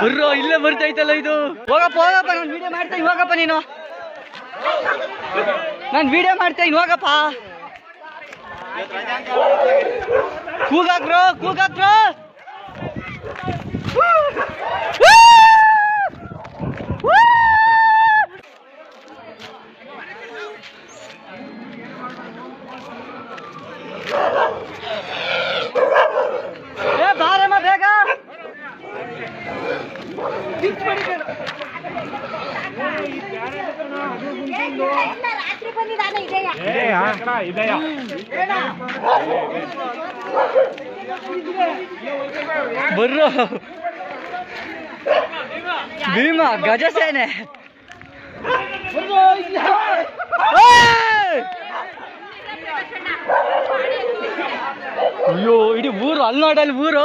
ಬರ್ರೋ ಇಲ್ಲೇ ಬರ್ತೈತಲ್ಲ ಇದು. ಹೋಗಪ್ಪ ಹೋಗಪ್ಪ, ನಾನು ವಿಡಿಯೋ ಮಾಡ್ತೀನಿ, ಹೋಗಪ್ಪ ನೀನು. ನಾನು ವಿಡಿಯೋ ಮಾಡ್ತೀನಿ, ಹೋಗಪ್ಪ. ಕೂಗಾಕ್ರೋ ಕೂಗಾಕ್ರೋ. ಬಾರಮ್ಮ ಬೇಗ. ಬರ್ರೋ ಭೀಮ ಗಜಸೇನೆ. ಅಯ್ಯೋ ಇಡೀ ಊರು ಅಲ್ಲಿ ನೋಡಲ್ಲಿ ಊರು.